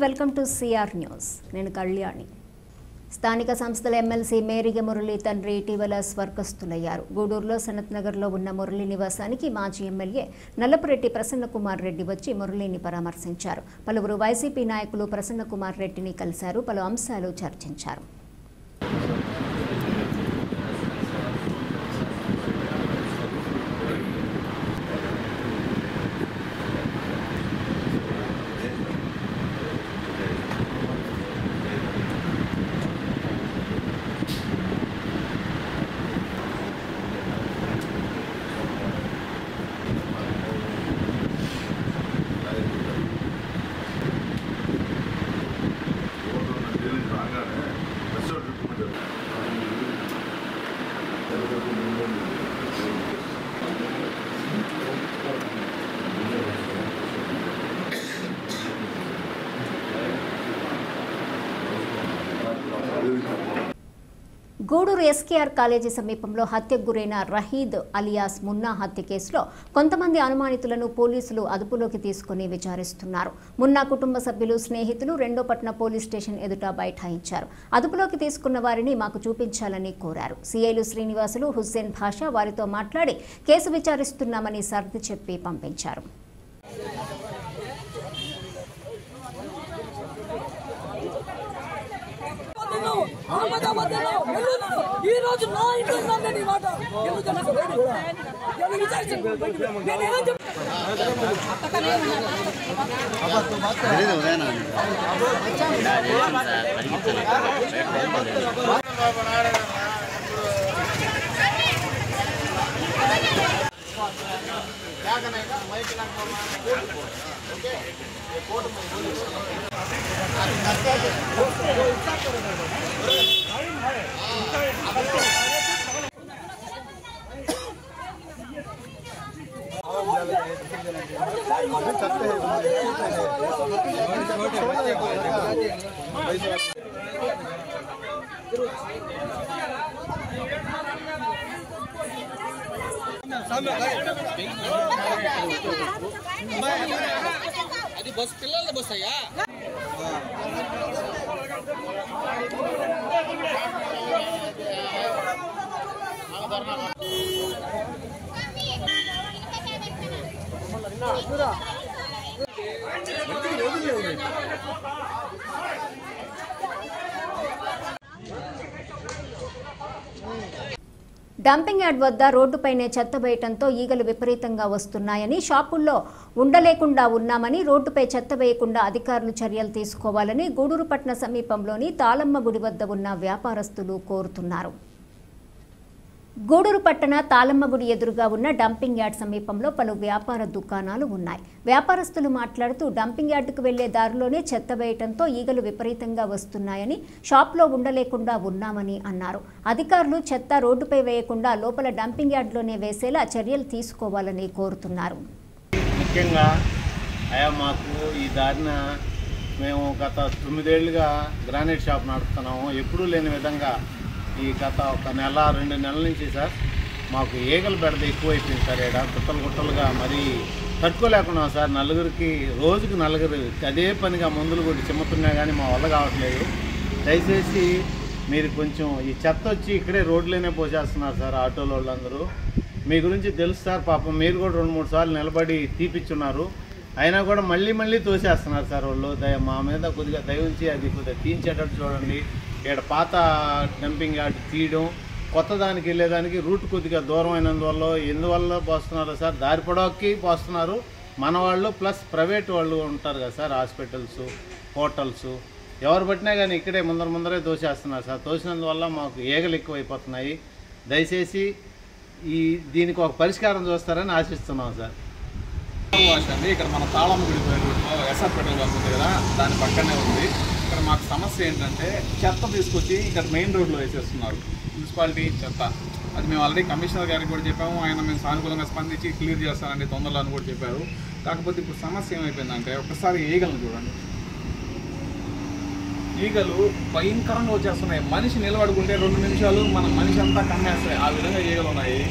Welcome to CR news. నేను కళ్యాణి. స్థానిక సంస్థల ఎమ్మెల్సీ మేరిగ మురళి తండ్రి ఇటీవల స్వర్గస్థులయ్యారు. గూడూరులో సనత్ నగర్లో ఉన్న మురళి నివాసానికి మాజీ ఎమ్మెల్యే నల్లపురెడ్డి ప్రసన్నకుమార్ రెడ్డి వచ్చి మురళిని పరామర్శించారు. పలువురు వైసీపీ నాయకులు ప్రసన్నకుమార్ రెడ్డిని కలిశారు. పలు అంశాలు చర్చించారు. గూడూరు ఎస్కేఆర్ కాలేజీ సమీపంలో హత్యకు గురైన రహీద్ అలియాస్ మున్నా హత్య కేసులో కొంతమంది అనుమానితులను పోలీసులు అదుపులోకి తీసుకుని విచారిస్తున్నారు. మున్నా కుటుంబ సభ్యులు, స్నేహితులు రెండోపట్న పోలీస్ స్టేషన్ ఎదుట బైఠాయించారు. అదుపులోకి తీసుకున్న వారిని మాకు చూపించాలని కోరారు. సీఐలు శ్రీనివాసులు, హుస్సేన్ భాషా వారితో మాట్లాడి కేసు విచారిస్తున్నామని సర్ది చెప్పి పంపించారు. ఈ రోజు నా ఇంట్లో మాట అది బస్ పిల్లల బస్ అయ్యా. డంపింగ్ యార్డ్ వద్ద రోడ్డుపైనే చెత్త వేయటంతో ఈగలు విపరీతంగా వస్తున్నాయని, షాపుల్లో ఉండలేకుండా ఉన్నామని, రోడ్డుపై చెత్త వేయకుండా అధికారులు చర్యలు తీసుకోవాలని గూడూరు పట్టణ సమీపంలోని తాళమ్మ గుడి వద్ద ఉన్న వ్యాపారస్తులు కోరుతున్నారు. గూడూరు పట్టణ తాళమ్మ గుడి ఎదురుగా ఉన్న డంపింగ్ యార్డ్ సమీపంలో పలు వ్యాపార దుకాణాలు ఉన్నాయి. వ్యాపారస్తులు మాట్లాడుతూ డంపింగ్ యార్డుకు వెళ్లే దారిలోనే చెత్త వేయటంతో ఈగలు విపరీతంగా వస్తున్నాయని, షాప్లో ఉండలేకుండా ఉన్నామని అన్నారు. అధికారులు చెత్త రోడ్డుపై వేయకుండా లోపల డంపింగ్ యార్డ్లోనే వేసేలా చర్యలు తీసుకోవాలని కోరుతున్నారు. ముఖ్యంగా మాకు ఈ దారిన మేము గత 9 ఏళ్లుగా గ్రానైట్ షాప్ నడుపుతున్నాము. ఎప్పుడూ లేని విధంగా ఈ గత 1 నెల 2 నెలల నుంచి సార్ మాకు ఈగల బెడద ఎక్కువైపోయింది సార్. ఇక్కడ గుట్టలుగా మరీ తట్టుకోలేకున్నాం సార్. నలుగురికి రోజుకి 4 అదే పనిగా మందులు కొట్టి చిమ్ముతున్నా కానీ మా వల్ల కావట్లేదు. దయచేసి మీరు కొంచెం ఈ చెత్త వచ్చి ఇక్కడే రోడ్లోనే పోసేస్తున్నారు సార్ ఆటోల వాళ్ళందరూ. మీ గురించి తెలుసు సార్. పాపం మీరు కూడా 2-3 సార్లు నిలబడి తీపిచ్చున్నారు. అయినా కూడా మళ్ళీ తోసేస్తున్నారు సార్ వాళ్ళు. మా మీద కొద్దిగా దయ ఉంచి అది కొద్దిగా తీయించేటట్టు చూడండి. ఇక్కడ పాత డంపింగ్ యార్డ్ తీయడం, కొత్త దానికి వెళ్ళేదానికి రూట్ కొద్దిగా దూరం అయినందువల్ల ఎందువల్ల పోస్తున్నారో సార్, దారి పొడవుకి పోస్తున్నారు మన వాళ్ళు, ప్లస్ ప్రైవేట్ వాళ్ళు ఉంటారు కదా సార్, హాస్పిటల్స్, హోటల్స్, ఎవరు పట్టినా కానీ ఇక్కడే ముందరే తోసేస్తున్నారు సార్. తోసినందువల్ల మాకు ఈగలు ఎక్కువైపోతున్నాయి. దయచేసి దీనికి ఒక పరిష్కారం చూస్తారని ఆశిస్తున్నాం సార్. అండి ఇక్కడ మన తాళమ్మ గుడి ఎస్ఆర్ పెట్రోల్ బంక్ ఉంది కదా, దాని పక్కనే ఉంది. ఇక్కడ మాకు సమస్య ఏంటంటే చెత్త తీసుకొచ్చి ఇక్కడ మెయిన్ రోడ్లో వేసేస్తున్నారు. మున్సిపాలిటీ చెత్త అది మేము ఆల్రెడీ కమిషనర్ గారికి కూడా చెప్పాము. ఆయన మేము సానుకూలంగా స్పందించి క్లియర్ చేస్తానండి తొందరలో అని కూడా చెప్పారు. కాకపోతే ఇప్పుడు సమస్య ఏమైపోయిందంటే ఒకసారి ఈగలను చూడండి. ఈగలు భయంకరంగా వచ్చేస్తున్నాయి. మనిషి నిలబడుకుంటే 2 నిమిషాలు మన మనిషి అంతా కమ్మేస్తాయి. ఆ విధంగా ఈగలు ఉన్నాయి.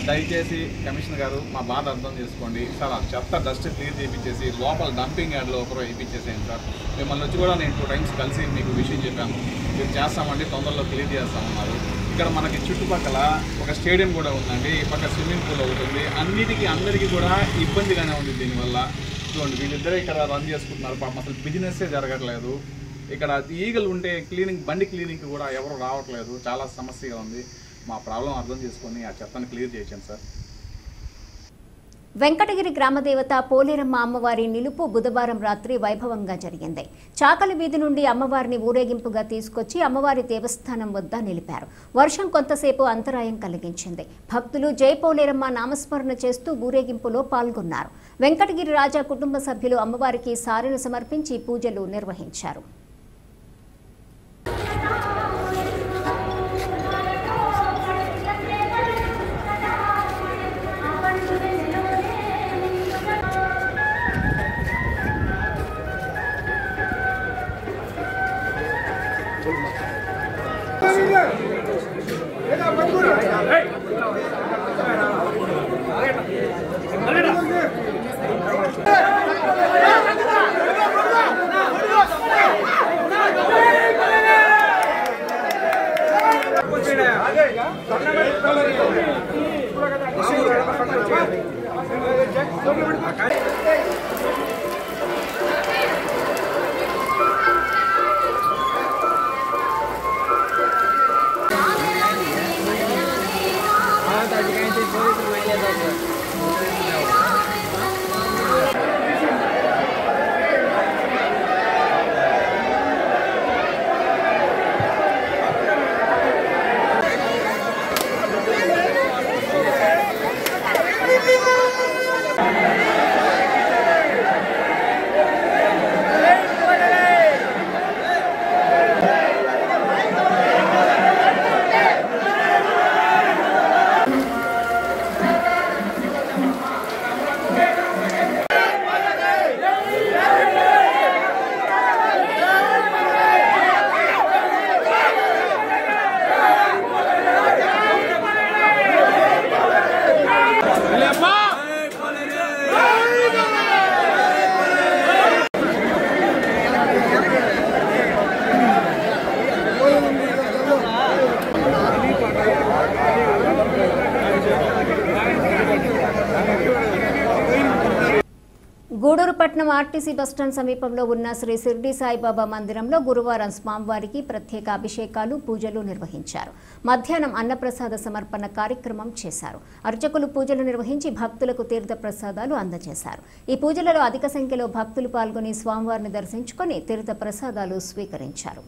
దయచేసి కమిషనర్ గారు మా బాధ అర్థం చేసుకోండి సార్. ఆ చెత్త డస్ట్ క్లియర్ చేయించేసి లోపల డంపింగ్ యార్డ్లో ఒకరు వేయించేసేయండి సార్. మిమ్మల్ని వచ్చి కూడా నేను 2 times కలిసి మీకు విషయం చెప్పాను, మీరు చేస్తామండి, తొందరలో క్లియర్ చేస్తామన్నారు. ఇక్కడ మనకి చుట్టుపక్కల ఒక స్టేడియం కూడా ఉందండి, ఈ పక్క స్విమ్మింగ్ పూల్ అవుతుంది. అన్నిటికీ అందరికీ కూడా ఇబ్బందిగానే ఉంది దీనివల్ల. చూడండి వీళ్ళిద్దరే ఇక్కడ రన్ చేసుకుంటున్నారు, పాపం అసలు బిజినెస్సే జరగట్లేదు. ఇక్కడ ఈగలు ఉంటే బండి క్లీనింగ్ కూడా ఎవరు రావట్లేదు, చాలా సమస్యగా ఉంది. మా ప్రాబ్లం అర్థం చేసుకొని ఆ చెత్తను క్లియర్ చేయించండి సార్. వెంకటగిరి గ్రామదేవత పోలేరమ్మ అమ్మవారి నిలుపు బుధవారం రాత్రి వైభవంగా జరిగింది. చాకలి వీధి నుండి అమ్మవారిని ఊరేగింపుగా తీసుకొచ్చి అమ్మవారి దేవస్థానం వద్ద నిలిపారు. వర్షం కొంతసేపు అంతరాయం కలిగించింది. భక్తులు జై పోలేరమ్మ నామస్మరణ చేస్తూ ఊరేగింపులో పాల్గొన్నారు. వెంకటగిరి రాజా కుటుంబ సభ్యులు అమ్మవారికి సారెను సమర్పించి పూజలు నిర్వహించారు. గూడూరుపట్నం ఆర్టీసీ బస్టాండ్ సమీపంలో ఉన్న శ్రీ షిర్డీ సాయిబాబా మందిరంలో గురువారం స్వామివారికి ప్రత్యేక అభిషేకాలు పూజలు నిర్వహించారు. మధ్యాహ్నం అన్నప్రసాద సమర్పణ కార్యక్రమం చేశారు. అర్చకులు పూజలు నిర్వహించి భక్తులకు తీర్థ ప్రసాదాలు అందజేశారు. ఈ పూజలలో అధిక సంఖ్యలో భక్తులు పాల్గొని స్వామివారిని దర్శించుకొని తీర్థ ప్రసాదాలు స్వీకరించారు.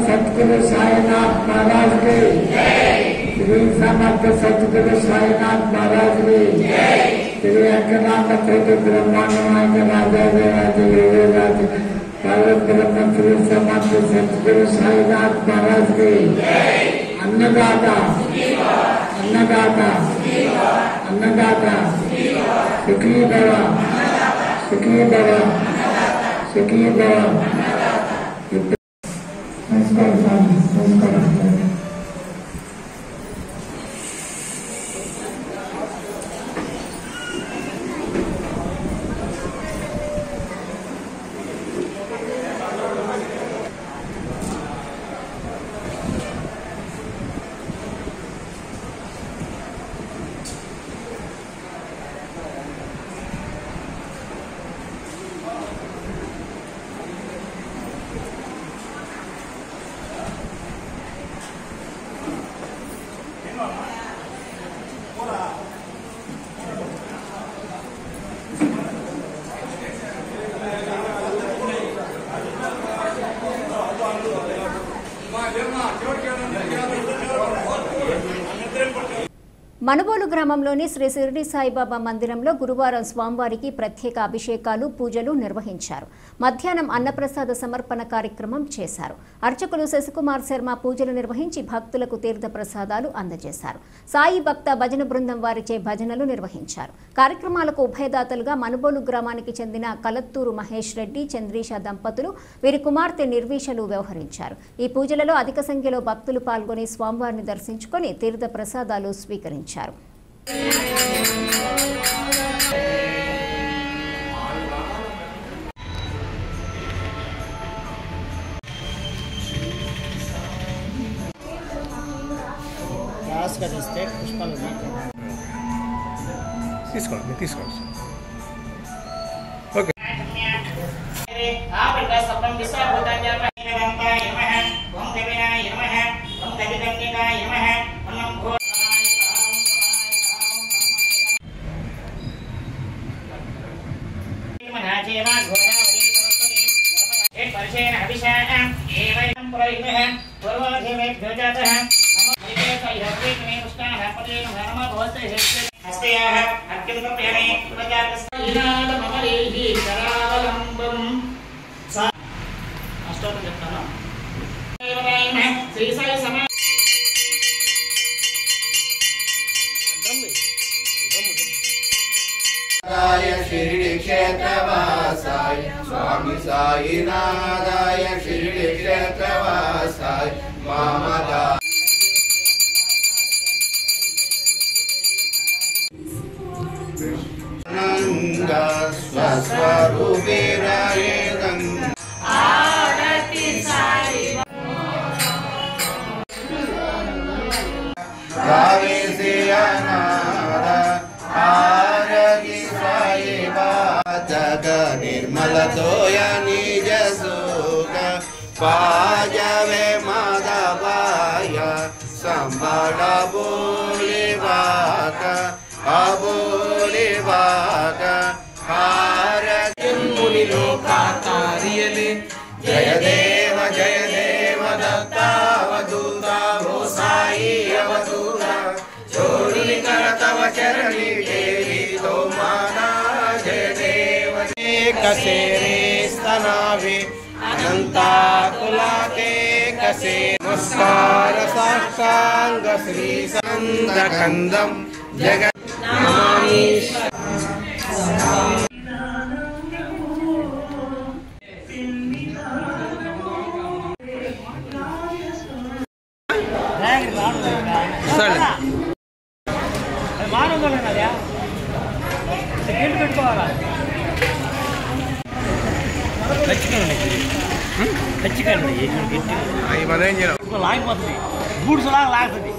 सतगुरु साईनाथ महाराज के श्री समर्थ सतगुरु साईनाथ महाराज के श्री अकनाथ ब्रह्मांड राज ब्रह्म श्री समर्थ सतगुरु साईनाथ महाराज के अन्नदाता अन्नदाता अन्नदाता सुखी दवा सुखी दवा सुखी दवा మనుబోలు గ్రామంలోని శ్రీ షిరిడి సాయిబాబా మందిరంలో గురువారం స్వామివారికి ప్రత్యేక అభిషేకాలు పూజలు నిర్వహించారు. మధ్యాహ్నం అన్నప్రసాద సమర్పణ కార్యక్రమం చేశారు. అర్చకులు శశికుమార్ శర్మ పూజలు నిర్వహించి భక్తులకు తీర్థ ప్రసాదాలు అందజేశారు. సాయి భక్త భజన బృందం వారిచే భజనలు నిర్వహించారు. కార్యక్రమాలకు ఉభయదాతలుగా మనుబోలు గ్రామానికి చెందిన కలత్తూరు మహేష్ రెడ్డి చంద్రీష దంపతులు వీరి కుమార్తె నిర్వీషలు వ్యవహరించారు. ఈ పూజలలో అధిక సంఖ్యలో భక్తులు పాల్గొని స్వామివారిని దర్శించుకొని తీర్థ ప్రసాదాలు స్వీకరించారు. తీసుకోండి शिरडी क्षेत्रवासाय स्वामी साईनाथाय शिरडी क्षेत्रवासाय मामदा नंदा स्वस्वरूपेणाय आरति साई సంబడ బోలివాక అబోలివాక హారమునిలో కాతారియలే జయ దేవ దత్తావధూత ఓ సాయి అవధూత చోరుని కరతవ చరణి దేవి తో మానా జయ దేవ కసే రే స్తనావి అనంతాకులాకే కసే నమస్కార సాష్టాంగ శ్రీ సందకందం జగన్ నమామి లాగిపోతుంది గూడ్స్ లాగా లాగుతుంది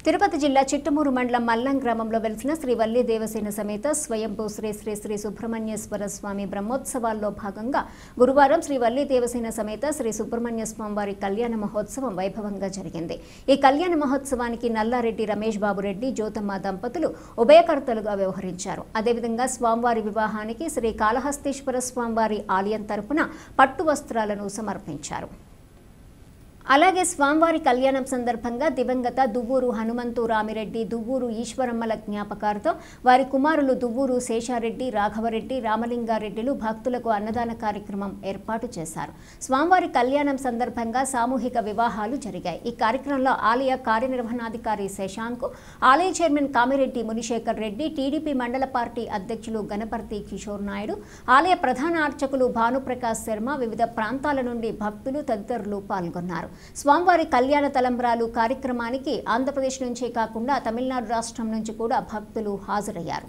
తిరుపతి జిల్లా చిట్టమూరు మండలం మల్లం గ్రామంలో వెలిసిన శ్రీ వల్లి దేవసేన సమేత స్వయంభూ శ్రీ శ్రీ శ్రీ సుబ్రహ్మణ్యేశ్వర స్వామి బ్రహ్మోత్సవాల్లో భాగంగా గురువారం శ్రీ వల్లి దేవసేన సమేత శ్రీ సుబ్రహ్మణ్య స్వామి వారి కళ్యాణ మహోత్సవం వైభవంగా జరిగింది. ఈ కళ్యాణ మహోత్సవానికి నల్లారెడ్డి రమేష్ బాబురెడ్డి జ్యోతమ్మ దంపతులు ఉభయకర్తలుగా వ్యవహరించారు. అదేవిధంగా స్వామివారి వివాహానికి శ్రీ కాళహస్తీశ్వర స్వామివారి ఆలయం తరపున పట్టు వస్త్రాలను సమర్పించారు. అలాగే స్వామివారి కళ్యాణం సందర్భంగా దివంగత దువ్వూరు హనుమంతు రామిరెడ్డి, దువ్వూరు ఈశ్వరమ్మల జ్ఞాపకార్థం వారి కుమారులు దువ్వూరు శేషారెడ్డి, రాఘవరెడ్డి, రామలింగారెడ్డిలు భక్తులకు అన్నదాన కార్యక్రమం ఏర్పాటు చేశారు. స్వామివారి కళ్యాణం సందర్భంగా సామూహిక వివాహాలు జరిగాయి. ఈ కార్యక్రమంలో ఆలయ కార్యనిర్వహణాధికారి శశాంక్, ఆలయ చైర్మన్ కామిరెడ్డి మునిశేఖర్ రెడ్డి, టీడీపీ మండల పార్టీ అధ్యక్షులు గణపర్తి కిషోర్ నాయుడు, ఆలయ ప్రధాన అర్చకులు భానుప్రకాష్ శర్మ, వివిధ ప్రాంతాల నుండి భక్తులు తదితరులు పాల్గొన్నారు. స్వామివారి కళ్యాణ తలంబ్రాలు కార్యక్రమానికి ఆంధ్రప్రదేశ్ నుంచే కాకుండా తమిళనాడు రాష్ట్రం నుంచి కూడా భక్తులు హాజరయ్యారు.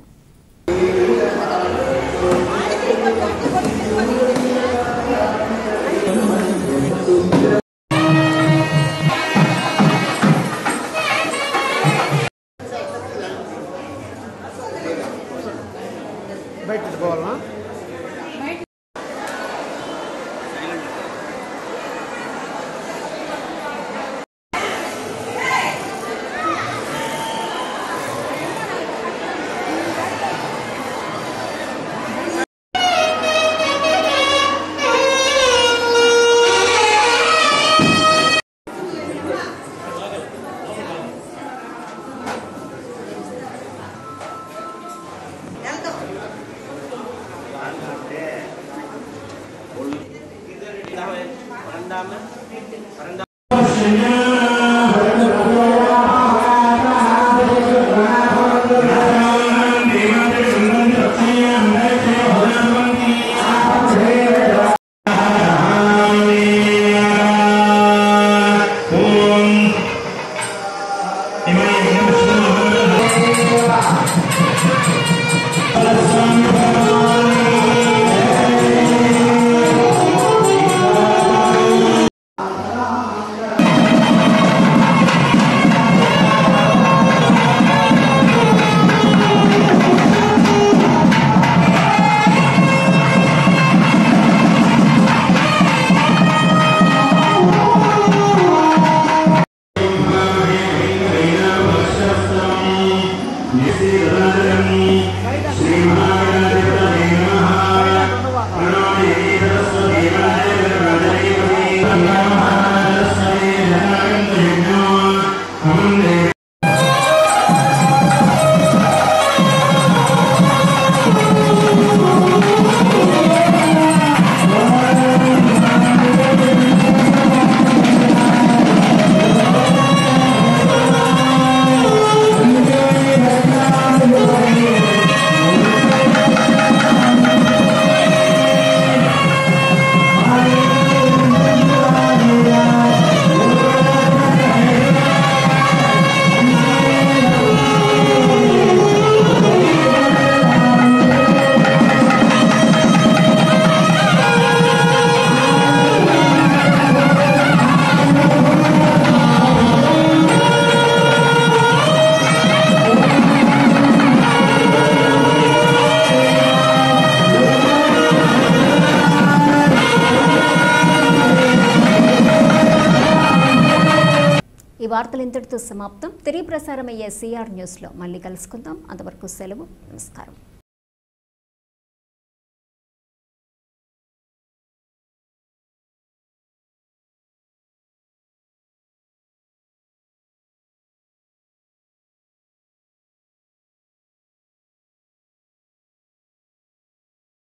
ఈ వార్తలు ఇంతటితో సమాప్తం. తిరిగి ప్రసారమయ్యే సిఆర్ న్యూస్లో మళ్ళీ కలుసుకుందాం. అంతవరకు సెలవు. నమస్కారం.